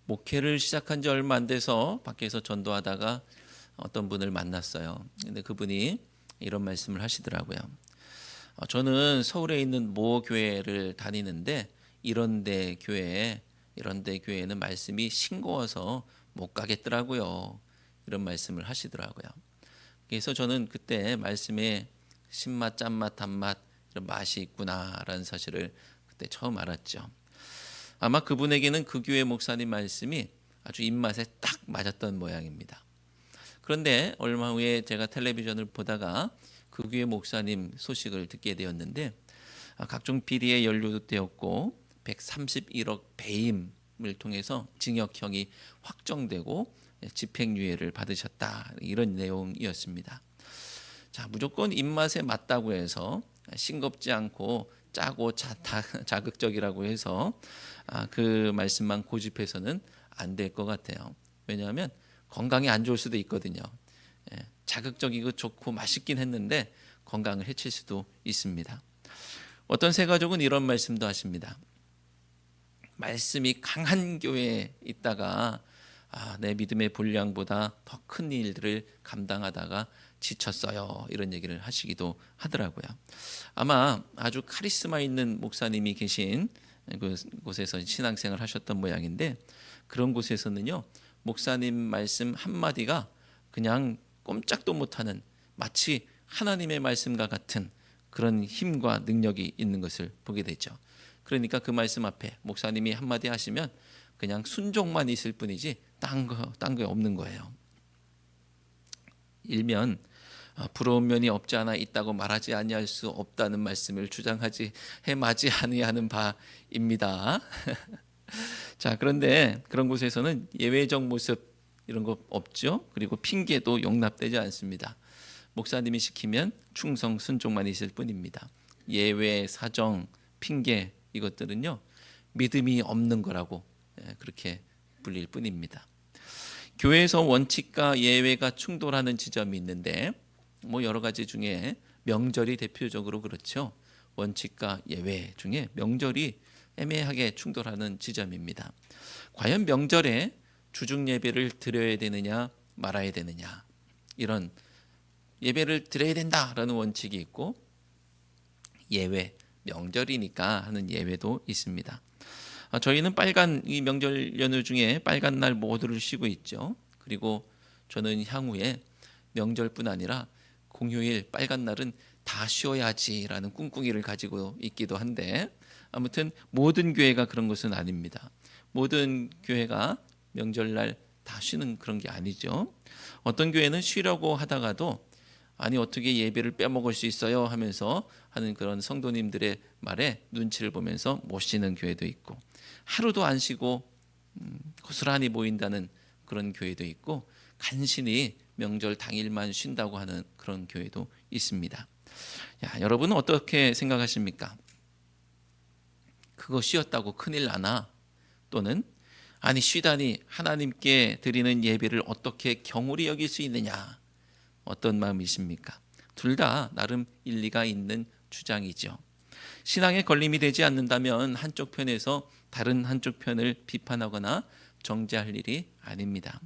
목회를 시작한 지 얼마 안 돼서 밖에서 전도하다가 어떤 분을 만났어요. 근데 그분이 이런 말씀을 하시더라고요. 저는 서울에 있는 모 교회를 다니는데 이런데 교회에는 말씀이 싱거워서 못 가겠더라고요. 이런 말씀을 하시더라고요. 그래서 저는 그때 말씀에 신맛, 짠맛, 단맛 이런 맛이 있구나라는 사실을 그때 처음 알았죠. 아마 그분에게는 그 교회 목사님 말씀이 아주 입맛에 딱 맞았던 모양입니다. 그런데 얼마 후에 제가 텔레비전을 보다가 그 교회 목사님 소식을 듣게 되었는데 각종 비리에 연루되었고 131억 배임을 통해서 징역형이 확정되고 집행유예를 받으셨다, 이런 내용이었습니다. 자, 무조건 입맛에 맞다고 해서 싱겁지 않고 짜고 자극적이라고 해서 그 말씀만 고집해서는 안 될 것 같아요. 왜냐하면 건강에 안 좋을 수도 있거든요. 자극적이고 좋고 맛있긴 했는데 건강을 해칠 수도 있습니다. 어떤 새 가족은 이런 말씀도 하십니다. 말씀이 강한 교회에 있다가 내 믿음의 분량보다 더 큰 일들을 감당하다가 지쳤어요, 이런 얘기를 하시기도 하더라고요. 아마 아주 카리스마 있는 목사님이 계신 곳에서 신앙생활을 하셨던 모양인데, 그런 곳에서는요, 목사님 말씀 한마디가 그냥 꼼짝도 못하는, 마치 하나님의 말씀과 같은 그런 힘과 능력이 있는 것을 보게 되죠. 그러니까 그 말씀 앞에 목사님이 한마디 하시면 그냥 순종만 있을 뿐이지 딴 거 없는 거예요. 일면 부러운 면이 없지 않아 있다고 말하지 아니할 수 없다는 말씀을 주장하지 해마지 아니하는 바입니다. 자, 그런데 그런 곳에서는 예외적 모습 이런 거 없죠. 그리고 핑계도 용납되지 않습니다. 목사님이 시키면 충성 순종만 있을 뿐입니다. 예외, 사정, 핑계, 이것들은요, 믿음이 없는 거라고 그렇게 불릴 뿐입니다. 교회에서 원칙과 예외가 충돌하는 지점이 있는데 여러 가지 중에 명절이 대표적으로 그렇죠. 원칙과 예외 중에 명절이 애매하게 충돌하는 지점입니다. 과연 명절에 주중 예배를 드려야 되느냐 말아야 되느냐, 이런 예배를 드려야 된다라는 원칙이 있고, 예외, 명절이니까 하는 예외도 있습니다. 저희는 이 명절 연휴 중에 빨간 날 모두를 쉬고 있죠. 그리고 저는 향후에 명절뿐 아니라 공휴일, 빨간 날은 다 쉬어야지라는 꿍꿍이를 가지고 있기도 한데, 아무튼 모든 교회가 그런 것은 아닙니다. 모든 교회가 명절날 다 쉬는 그런 게 아니죠. 어떤 교회는 쉬려고 하다가도 아니 어떻게 예배를 빼먹을 수 있어요 하면서 하는 그런 성도님들의 말에 눈치를 보면서 못 쉬는 교회도 있고, 하루도 안 쉬고 고스란히 모인다는 그런 교회도 있고, 간신히 명절 당일만 쉰다고 하는 그런 교회도 있습니다. 여러분은 어떻게 생각하십니까? 그거 쉬었다고 큰일 나나? 또는 아니 쉬다니 하나님께 드리는 예배를 어떻게 경홀히 여길 수 있느냐? 어떤 마음이십니까? 둘 다 나름 일리가 있는 주장이죠. 신앙에 걸림이 되지 않는다면 한쪽 편에서 다른 한쪽 편을 비판하거나 정죄할 일이 아닙니다.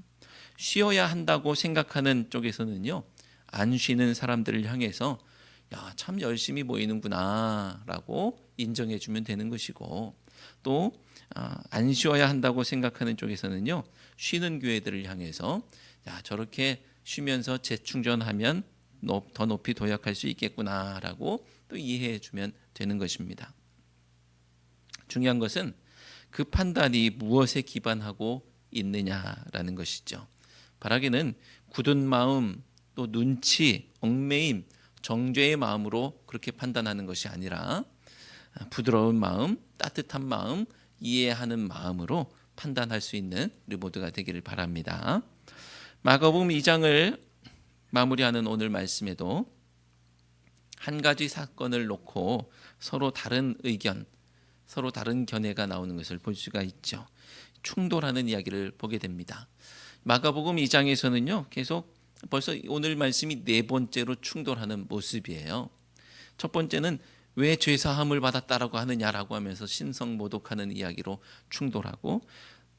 쉬어야 한다고 생각하는 쪽에서는요, 안 쉬는 사람들을 향해서 참 열심히 모이는구나 라고 인정해 주면 되는 것이고, 또 안 쉬어야 한다고 생각하는 쪽에서는요, 쉬는 교회들을 향해서 저렇게 쉬면서 재충전하면 더 높이 도약할 수 있겠구나라고 또 이해해 주면 되는 것입니다. 중요한 것은 그 판단이 무엇에 기반하고 있느냐라는 것이죠. 바라기는 굳은 마음, 또 눈치, 얽매임, 정죄의 마음으로 그렇게 판단하는 것이 아니라 부드러운 마음, 따뜻한 마음, 이해하는 마음으로 판단할 수 있는 우리 모두가 되기를 바랍니다. 마가복음 2장을 마무리하는 오늘 말씀에도 한 가지 사건을 놓고 서로 다른 의견, 서로 다른 견해가 나오는 것을 볼 수가 있죠. 충돌하는 이야기를 보게 됩니다. 마가복음 2장에서는요, 계속 벌써 오늘 말씀이 네 번째로 충돌하는 모습이에요. 첫 번째는 왜 죄사함을 받았다라고 하느냐라고 하면서 신성모독하는 이야기로 충돌하고,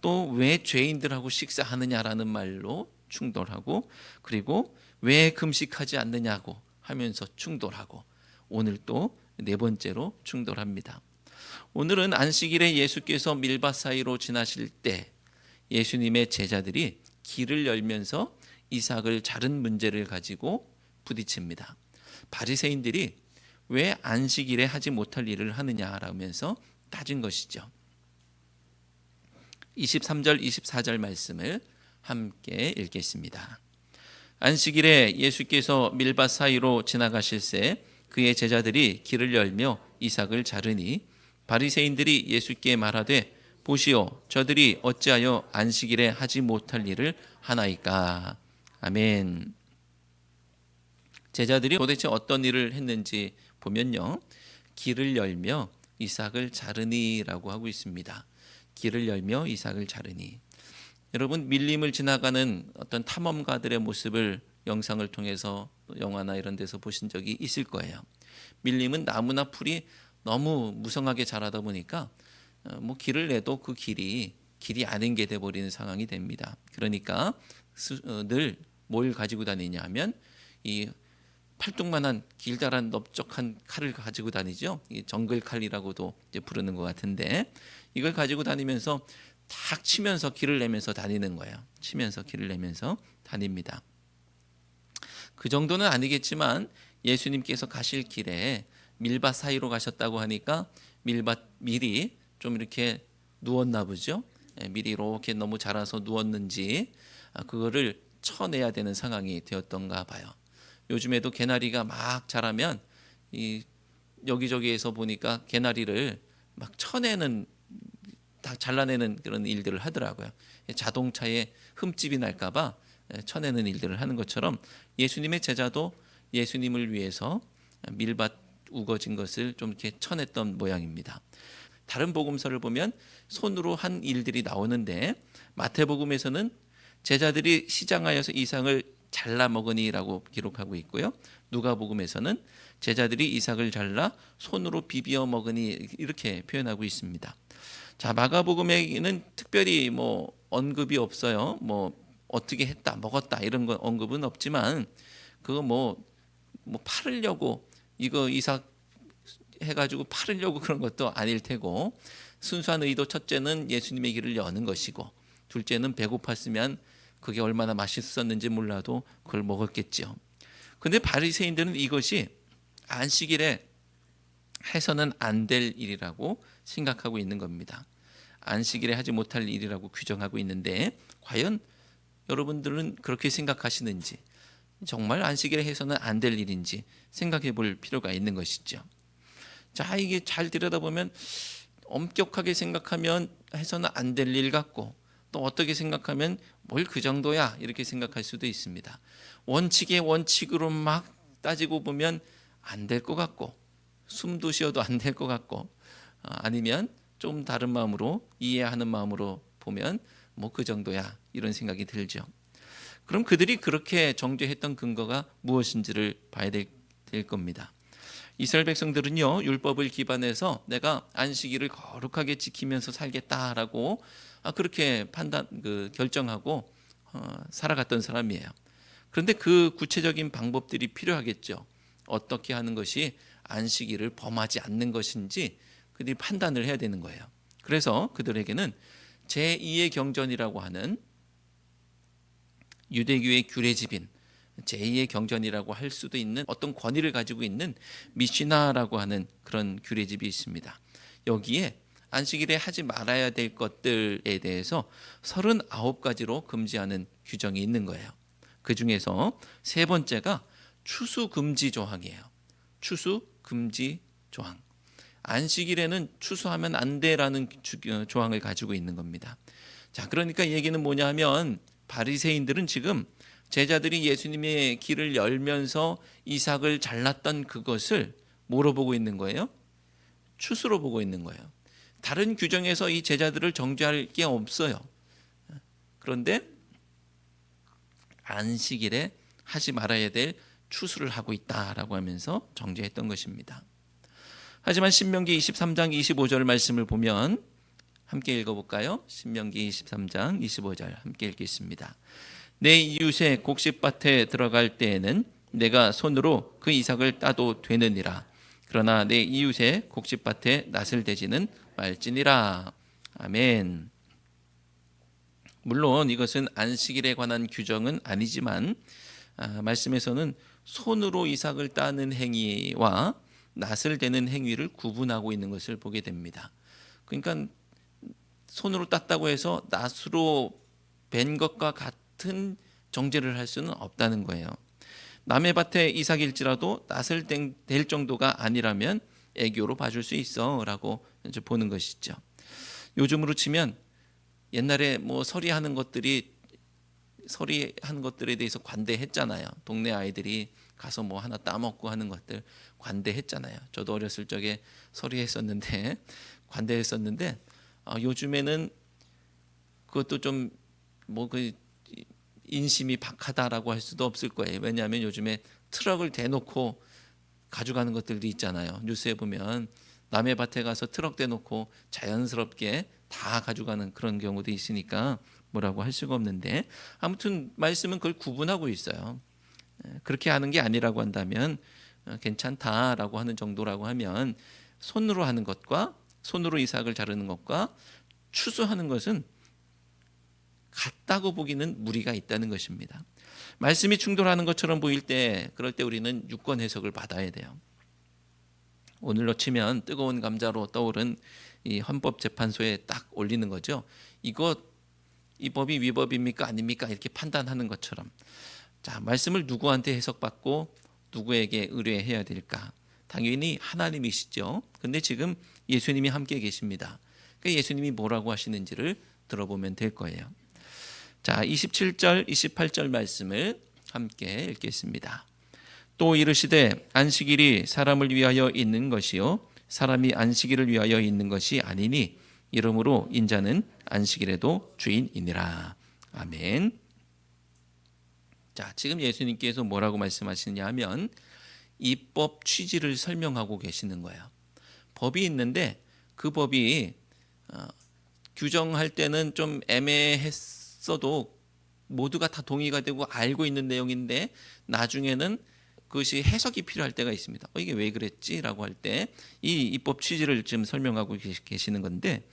또 왜 죄인들하고 식사하느냐라는 말로 충돌하고, 그리고 왜 금식하지 않느냐고 하면서 충돌하고, 오늘 또 네 번째로 충돌합니다. 오늘은 안식일에 예수께서 밀밭 사이로 지나실 때 예수님의 제자들이 길을 열면서 이삭을 자른 문제를 가지고 부딪힙니다. 바리새인들이 왜 안식일에 하지 못할 일을 하느냐라면서 따진 것이죠. 23절 24절 말씀을 함께 읽겠습니다. 안식일에 예수께서 밀밭 사이로 지나가실새 그의 제자들이 길을 열며 이삭을 자르니 바리새인들이 예수께 말하되 보시오 저들이 어찌하여 안식일에 하지 못할 일을 하나이까. 아멘. 제자들이 도대체 어떤 일을 했는지 보면요, 길을 열며 이삭을 자르니라고 하고 있습니다. 길을 열며 이삭을 자르니. 여러분, 밀림을 지나가는 어떤 탐험가들의 모습을 영상을 통해서 영화나 이런 데서 보신 적이 있을 거예요. 밀림은 나무나 풀이 너무 무성하게 자라다 보니까 길을 내도 그 길이 아닌 게 돼버리는 상황이 됩니다. 그러니까 늘 뭘 가지고 다니냐 하면 이 팔뚝만한 길다란 넓적한 칼을 가지고 다니죠. 이 정글 칼이라고도 이제 부르는 것 같은데, 이걸 가지고 다니면서 탁 치면서 길을 내면서 다니는 거예요. 치면서 길을 내면서 다닙니다. 그 정도는 아니겠지만 예수님께서 가실 길에 밀밭 사이로 가셨다고 하니까 밀이 좀 이렇게 누웠나 보죠. 밀이 이렇게 너무 자라서 누웠는지 그거를 쳐내야 되는 상황이 되었던가 봐요. 요즘에도 개나리가 막 자라면 이 여기저기에서 보니까 개나리를 막 쳐내는, 다 잘라내는 그런 일들을 하더라고요. 자동차에 흠집이 날까봐 쳐내는 일들을 하는 것처럼 예수님의 제자도 예수님을 위해서 밀밭 우거진 것을 좀 이렇게 쳐냈던 모양입니다. 다른 복음서를 보면 손으로 한 일들이 나오는데, 마태복음에서는 제자들이 시장하여서 이삭을 잘라 먹으니라고 기록하고 있고요. 누가복음에서는 제자들이 이삭을 잘라 손으로 비비어 먹으니 이렇게 표현하고 있습니다. 자, 마가복음에는 특별히 언급이 없어요. 어떻게 했다, 먹었다 이런 건 언급은 없지만, 그거 팔으려고 이거 이삭 해가지고 팔으려고 그런 것도 아닐 테고, 순수한 의도, 첫째는 예수님의 길을 여는 것이고, 둘째는 배고팠으면 그게 얼마나 맛있었는지 몰라도 그걸 먹었겠죠. 근데 바리새인들은 이것이 안식일에 해서는 안 될 일이라고 생각하고 있는 겁니다. 안식일에 하지 못할 일이라고 규정하고 있는데, 과연 여러분들은 그렇게 생각하시는지, 정말 안식일에 해서는 안 될 일인지 생각해 볼 필요가 있는 것이죠. 자, 이게 잘 들여다보면 엄격하게 생각하면 해서는 안 될 일 같고, 또 어떻게 생각하면 뭘 그 정도야 이렇게 생각할 수도 있습니다. 원칙의 원칙으로 막 따지고 보면 안 될 것 같고, 숨도 쉬어도 안 될 것 같고, 아니면 좀 다른 마음으로 이해하는 마음으로 보면 그 정도야 이런 생각이 들죠. 그럼 그들이 그렇게 정죄했던 근거가 무엇인지를 봐야 될 겁니다. 이스라엘 백성들은요, 율법을 기반해서 내가 안식일을 거룩하게 지키면서 살겠다라고 그렇게 결정하고 살아갔던 사람이에요. 그런데 그 구체적인 방법들이 필요하겠죠. 어떻게 하는 것이 안식일을 범하지 않는 것인지 그들이 판단을 해야 되는 거예요. 그래서 그들에게는 제2의 경전이라고 하는 유대교의 규례집인 제2의 경전이라고 할 수도 있는 어떤 권위를 가지고 있는 미시나라고 하는 그런 규례집이 있습니다. 여기에 안식일에 하지 말아야 될 것들에 대해서 39가지로 금지하는 규정이 있는 거예요. 그 중에서 세 번째가 추수금지 조항이에요. 추수금지 조항. 안식일에는 추수하면 안 돼라는 조항을 가지고 있는 겁니다. 자, 그러니까 얘기는 뭐냐 하면, 바리새인들은 지금 제자들이 예수님의 길을 열면서 이삭을 잘랐던 그것을 뭐로 보고 있는 거예요? 추수로 보고 있는 거예요. 다른 규정에서 이 제자들을 정죄할 게 없어요. 그런데 안식일에 하지 말아야 될 추수를 하고 있다라고 하면서 정죄했던 것입니다. 하지만 신명기 23장 25절 말씀을 보면 함께 읽어볼까요? 신명기 23장 25절 함께 읽겠습니다. 내 이웃의 곡식밭에 들어갈 때에는 내가 손으로 그 이삭을 따도 되느니라. 그러나 내 이웃의 곡식밭에 낫을 대지는 말지니라. 아멘. 물론 이것은 안식일에 관한 규정은 아니지만 말씀에서는 손으로 이삭을 따는 행위와 낫을 대는 행위를 구분하고 있는 것을 보게 됩니다. 그러니까 손으로 땄다고 해서 낫으로 벤 것과 같은 정죄를 할 수는 없다는 거예요. 남의 밭에 이삭일지라도 낫을 댈 정도가 아니라면 애교로 봐줄 수 있어라고 이제 보는 것이죠. 요즘으로 치면 옛날에 뭐 서리하는 것들에 대해서 관대했잖아요. 동네 아이들이 가서 뭐 하나 따먹고 하는 것들 관대했잖아요. 저도 어렸을 적에 서리했었는데 관대했었는데 요즘에는 그것도 좀 뭐 그 인심이 박하다라고 할 수도 없을 거예요. 왜냐하면 요즘에 트럭을 대놓고 가져가는 것들도 있잖아요. 뉴스에 보면 남의 밭에 가서 트럭 대놓고 자연스럽게 다 가져가는 그런 경우도 있으니까 뭐라고 할 수가 없는데, 아무튼 말씀은 그걸 구분하고 있어요. 그렇게 하는 게 아니라고 한다면 괜찮다라고 하는 정도라고 하면 손으로 하는 것과 손으로 이삭을 자르는 것과 추수하는 것은 같다고 보기는 무리가 있다는 것입니다. 말씀이 충돌하는 것처럼 보일 때 그럴 때 우리는 유권 해석을 받아야 돼요. 오늘로 치면 뜨거운 감자로 떠오른 이 헌법재판소에 딱 올리는 거죠. 이 법이 위법입니까 아닙니까 이렇게 판단하는 것처럼, 자, 말씀을 누구한테 해석받고 누구에게 의뢰해야 될까? 당연히 하나님이시죠. 근데 지금 예수님이 함께 계십니다. 그러니까 예수님이 뭐라고 하시는지를 들어보면 될 거예요. 자, 27절 28절 말씀을 함께 읽겠습니다. 또 이르시되 안식일이 사람을 위하여 있는 것이요 사람이 안식일을 위하여 있는 것이 아니니 이러므로 인자는 안식일에도 주인이니라. 아멘. 자, 지금 예수님께서 뭐라고 말씀하시느냐 하면 입법 취지를 설명하고 계시는 거예요. 법이 있는데 그 법이 규정할 때는 좀 애매했어도 모두가 다 동의가 되고 알고 있는 내용인데 나중에는 그것이 해석이 필요할 때가 있습니다. 이게 왜 그랬지라고 할 때 이 입법 취지를 지금 설명하고 계시는 건데,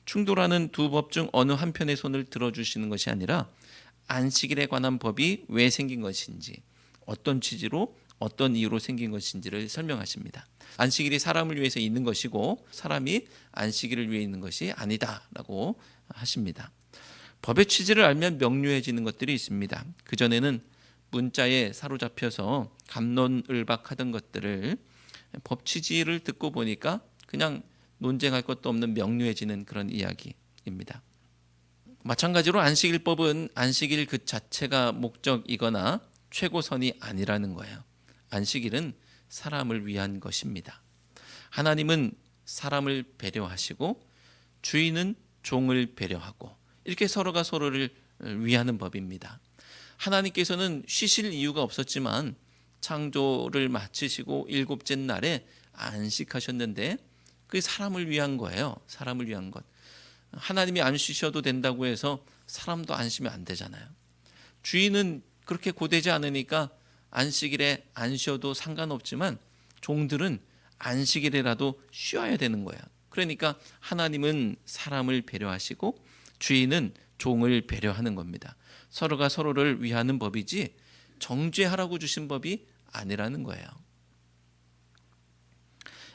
충돌하는 두 법 중 어느 한편의 손을 들어주시는 것이 아니라 안식일에 관한 법이 왜 생긴 것인지, 어떤 취지로 어떤 이유로 생긴 것인지를 설명하십니다. 안식일이 사람을 위해서 있는 것이고 사람이 안식일을 위해 있는 것이 아니다라고 하십니다. 법의 취지를 알면 명료해지는 것들이 있습니다. 그전에는 문자에 사로잡혀서 갑론을박하던 것들을 법 취지를 듣고 보니까 그냥 논쟁할 것도 없는 명료해지는 그런 이야기입니다. 마찬가지로 안식일법은 안식일 그 자체가 목적이거나 최고선이 아니라는 거예요. 안식일은 사람을 위한 것입니다. 하나님은 사람을 배려하시고 주인은 종을 배려하고 이렇게 서로가 서로를 위하는 법입니다. 하나님께서는 쉬실 이유가 없었지만 창조를 마치시고 일곱째 날에 안식하셨는데 그게 사람을 위한 거예요. 사람을 위한 것. 하나님이 안 쉬셔도 된다고 해서 사람도 안 쉬면 안 되잖아요. 주인은 그렇게 고되지 않으니까 안식일에 안 쉬어도 상관없지만 종들은 안식일에라도 쉬어야 되는 거야. 그러니까 하나님은 사람을 배려하시고 주인은 종을 배려하는 겁니다. 서로가 서로를 위하는 법이지 정죄하라고 주신 법이 아니라는 거예요.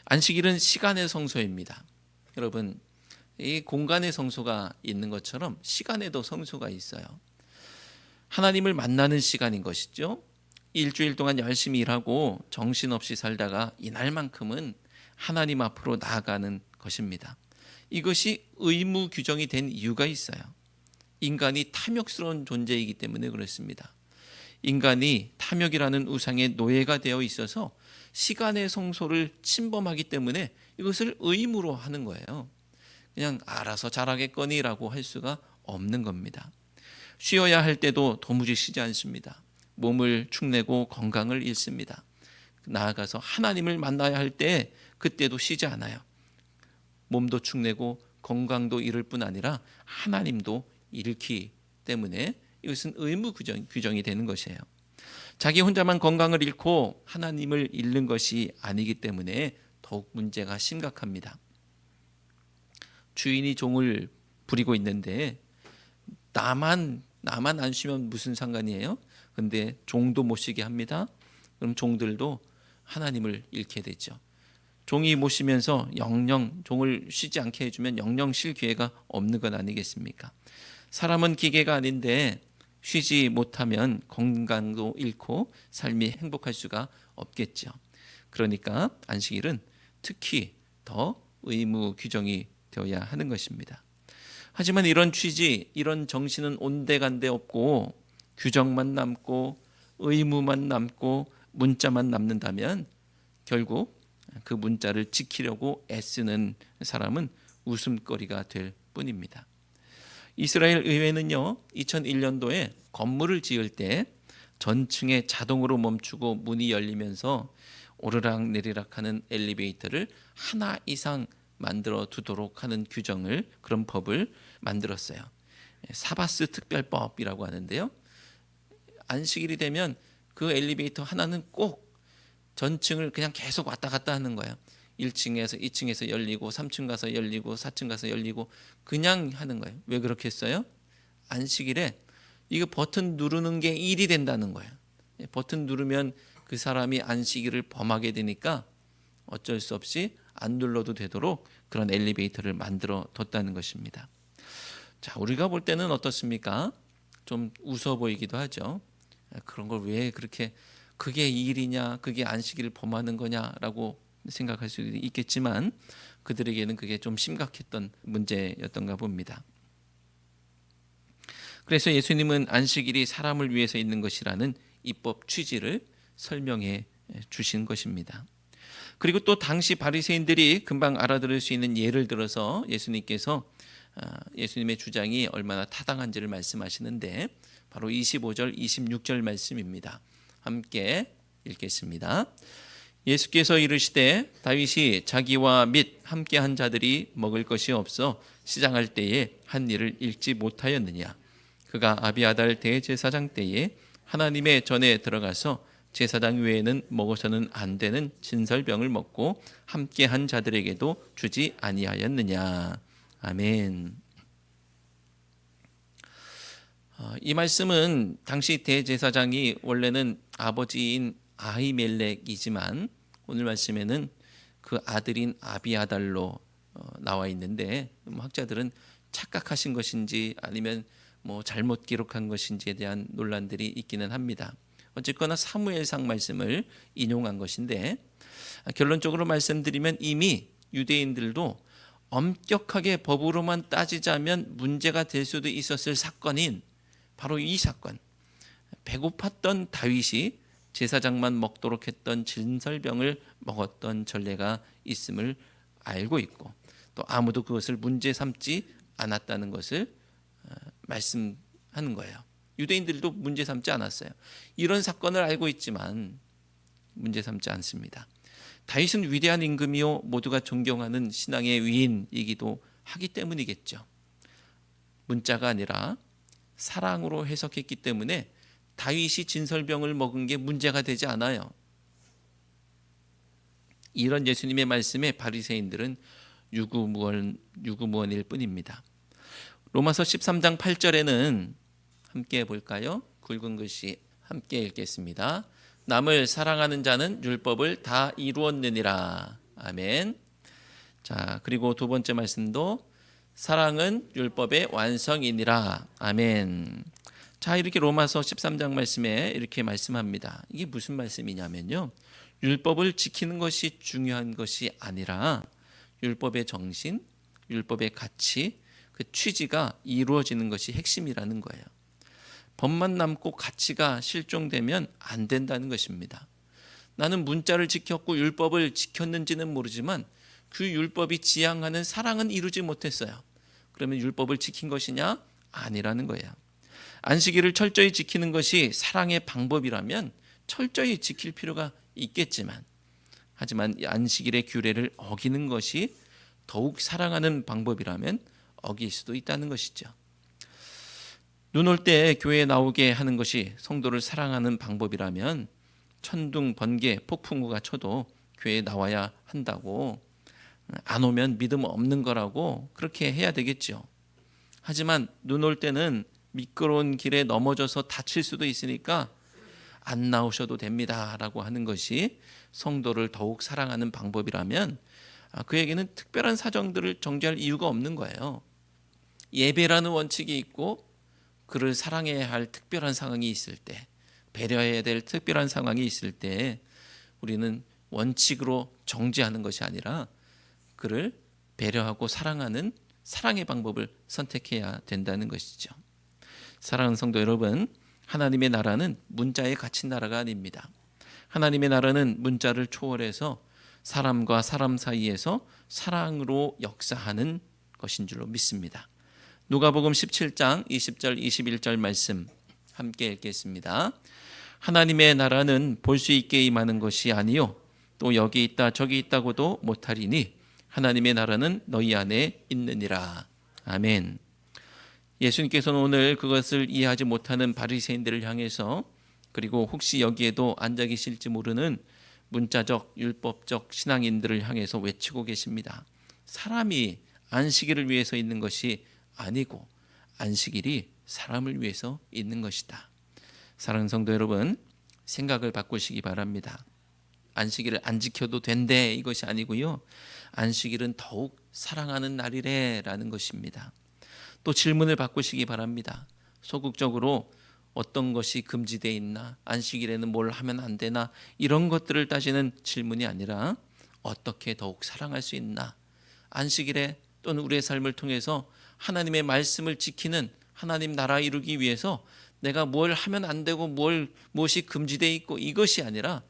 안식일은 시간의 성소입니다. 여러분, 이 공간의 성소가 있는 것처럼 시간에도 성소가 있어요. 하나님을 만나는 시간인 것이죠. 일주일 동안 열심히 일하고 정신없이 살다가 이날만큼은 하나님 앞으로 나아가는 것입니다. 이것이 의무 규정이 된 이유가 있어요. 인간이 탐욕스러운 존재이기 때문에 그렇습니다. 인간이 탐욕이라는 우상의 노예가 되어 있어서 시간의 성소를 침범하기 때문에 이것을 의무로 하는 거예요. 그냥 알아서 잘하겠거니라고 할 수가 없는 겁니다. 쉬어야 할 때도 도무지 쉬지 않습니다. 몸을 축내고 건강을 잃습니다. 나아가서 하나님을 만나야 할 때 그때도 쉬지 않아요. 몸도 축내고 건강도 잃을 뿐 아니라 하나님도 잃기 때문에 이것은 의무 규정이 되는 것이에요. 자기 혼자만 건강을 잃고 하나님을 잃는 것이 아니기 때문에 더욱 문제가 심각합니다. 주인이 종을 부리고 있는데 나만 안 쉬면 무슨 상관이에요? 근데 종도 못 쉬게 합니다. 그럼 종들도 하나님을 잃게 되죠. 종이 못 쉬면서 영영 종을 쉬지 않게 해주면 영영 쉴 기회가 없는 것 아니겠습니까? 사람은 기계가 아닌데 쉬지 못하면 건강도 잃고 삶이 행복할 수가 없겠죠. 그러니까 안식일은 특히 더 의무 규정이 되어야 하는 것입니다. 하지만 이런 취지, 이런 정신은 온데간데 없고 규정만 남고 의무만 남고 문자만 남는다면 결국 그 문자를 지키려고 애쓰는 사람은 웃음거리가 될 뿐입니다. 이스라엘 의회는요, 2001년도에 건물을 지을 때 전층에 자동으로 멈추고 문이 열리면서 오르락 내리락 하는 엘리베이터를 하나 이상 만들어 두도록 하는 규정을, 그런 법을 만들었어요. 사바스 특별법이라고 하는데요. 안식일이 되면 그 엘리베이터 하나는 꼭 전층을 그냥 계속 왔다 갔다 하는 거예요. 1층에서 2층에서 열리고 3층 가서 열리고 4층 가서 열리고 그냥 하는 거예요. 왜 그렇게 했어요? 안식일에 이거 버튼 누르는 게 일이 된다는 거예요. 버튼 누르면 그 사람이 안식일을 범하게 되니까 어쩔 수 없이 안 눌러도 되도록 그런 엘리베이터를 만들어 뒀다는 것입니다. 자, 우리가 볼 때는 어떻습니까? 좀 웃어 보이기도 하죠. 그런 걸 왜 그렇게, 그게 일이냐, 그게 안식일을 범하는 거냐라고 생각할 수 있겠지만 그들에게는 그게 좀 심각했던 문제였던가 봅니다. 그래서 예수님은 안식일이 사람을 위해서 있는 것이라는 입법 취지를 설명해 주신 것입니다. 그리고 또 당시 바리새인들이 금방 알아들을 수 있는 예를 들어서 예수님께서 예수님의 주장이 얼마나 타당한지를 말씀하시는데 바로 25절, 26절 말씀입니다. 함께 읽겠습니다. 예수께서 이르시되 다윗이 자기와 및 함께한 자들이 먹을 것이 없어 시장할 때에 한 일을 읽지 못하였느냐. 그가 아비아달 대제사장 때에 하나님의 전에 들어가서 제사장 외에는 먹어서는 안 되는 진설병을 먹고 함께한 자들에게도 주지 아니하였느냐. 아멘. 이 말씀은 당시 대제사장이 원래는 아버지인 아히멜렉이지만 오늘 말씀에는 그 아들인 아비아달로 나와 있는데 학자들은 착각하신 것인지 아니면 뭐 잘못 기록한 것인지에 대한 논란들이 있기는 합니다. 어쨌거나 사무엘상 말씀을 인용한 것인데 결론적으로 말씀드리면 이미 유대인들도 엄격하게 법으로만 따지자면 문제가 될 수도 있었을 사건인 바로 이 사건, 배고팠던 다윗이 제사장만 먹도록 했던 진설병을 먹었던 전례가 있음을 알고 있고 또 아무도 그것을 문제 삼지 않았다는 것을 말씀하는 거예요. 유대인들도 문제 삼지 않았어요. 이런 사건을 알고 있지만 문제 삼지 않습니다. 다윗은 위대한 임금이요 모두가 존경하는 신앙의 위인이기도 하기 때문이겠죠. 문자가 아니라 사랑으로 해석했기 때문에 다윗이 진설병을 먹은 게 문제가 되지 않아요. 이런 예수님의 말씀에 바리새인들은 유구무원일 뿐입니다. 로마서 13장 8절에는 함께 볼까요? 굵은 글씨 함께 읽겠습니다. 남을 사랑하는 자는 율법을 다 이루었느니라. 아멘. 자, 그리고 두 번째 말씀도 사랑은 율법의 완성이니라. 아멘. 자, 이렇게 로마서 13장 말씀에 이렇게 말씀합니다. 이게 무슨 말씀이냐면요. 율법을 지키는 것이 중요한 것이 아니라 율법의 정신, 율법의 가치, 그 취지가 이루어지는 것이 핵심이라는 거예요. 법만 남고 가치가 실종되면 안 된다는 것입니다. 나는 문자를 지켰고 율법을 지켰는지는 모르지만 그 율법이 지향하는 사랑은 이루지 못했어요. 그러면 율법을 지킨 것이냐? 아니라는 거예요. 안식일을 철저히 지키는 것이 사랑의 방법이라면 철저히 지킬 필요가 있겠지만, 하지만 안식일의 규례를 어기는 것이 더욱 사랑하는 방법이라면 어길 수도 있다는 것이죠. 눈 올 때 교회에 나오게 하는 것이 성도를 사랑하는 방법이라면 천둥, 번개, 폭풍우가 쳐도 교회에 나와야 한다고, 안 오면 믿음 없는 거라고 그렇게 해야 되겠죠. 하지만 눈 올 때는 미끄러운 길에 넘어져서 다칠 수도 있으니까 안 나오셔도 됩니다라고 하는 것이 성도를 더욱 사랑하는 방법이라면 그에게는 특별한 사정들을 정죄할 이유가 없는 거예요. 예배라는 원칙이 있고 그를 사랑해야 할 특별한 상황이 있을 때, 배려해야 될 특별한 상황이 있을 때 우리는 원칙으로 정죄하는 것이 아니라 그를 배려하고 사랑하는 사랑의 방법을 선택해야 된다는 것이죠. 사랑하는 성도 여러분, 하나님의 나라는 문자에 갇힌 나라가 아닙니다. 하나님의 나라는 문자를 초월해서 사람과 사람 사이에서 사랑으로 역사하는 것인 줄로 믿습니다. 누가복음 17장 20절 21절 말씀 함께 읽겠습니다. 하나님의 나라는 볼 수 있게 임하는 것이 아니요 또 여기 있다 저기 있다고도 못하리니 하나님의 나라는 너희 안에 있느니라. 아멘. 예수님께서는 오늘 그것을 이해하지 못하는 바리새인들을 향해서, 그리고 혹시 여기에도 앉아 계실지 모르는 문자적 율법적 신앙인들을 향해서 외치고 계십니다. 사람이 안식일을 위해서 있는 것이 아니고 안식일이 사람을 위해서 있는 것이다. 사랑하는 성도 여러분, 생각을 바꾸시기 바랍니다. 안식일을 안 지켜도 된대 이것이 아니고요, 안식일은 더욱 사랑하는 날이래라는 것입니다. 또 질문을 바꾸시기 바랍니다. 소극적으로 어떤 것이 금지되어 있나, 안식일에는 뭘 하면 안 되나, 이런 것들을 따지는 질문이 아니라 어떻게 더욱 사랑할 수 있나, 안식일에 또는 우리의 삶을 통해서 하나님의 말씀을 지키는 하나님 나라 이루기 위해서 내가 뭘 하면 안 되고 무엇이 금지되어 있고, 이것이 아니라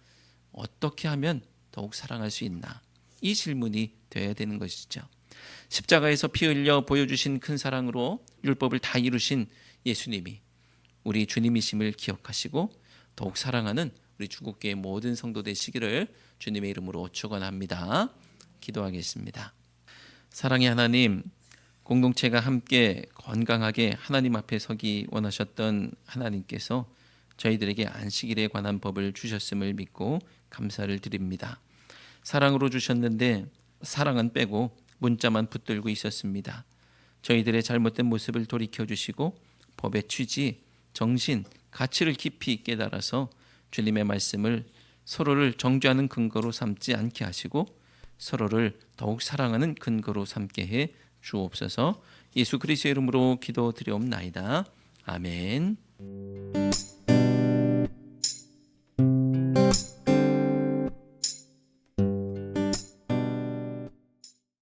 어떻게 하면 더욱 사랑할 수 있나, 이 질문이 되어야 되는 것이죠. 십자가에서 피 흘려 보여주신 큰 사랑으로 율법을 다 이루신 예수님이 우리 주님이심을 기억하시고 더욱 사랑하는 우리 주국교회 모든 성도 되시기를 주님의 이름으로 축원합니다. 기도하겠습니다. 사랑의 하나님, 공동체가 함께 건강하게 하나님 앞에 서기 원하셨던 하나님께서 저희들에게 안식일에 관한 법을 주셨음을 믿고 감사를 드립니다. 사랑으로 주셨는데 사랑은 빼고 문자만 붙들고 있었습니다. 저희들의 잘못된 모습을 돌이켜주시고 법의 취지, 정신, 가치를 깊이 깨달아서 주님의 말씀을 서로를 정죄하는 근거로 삼지 않게 하시고 서로를 더욱 사랑하는 근거로 삼게 해 주옵소서. 예수 그리스도의 이름으로 기도드리옵나이다. 아멘.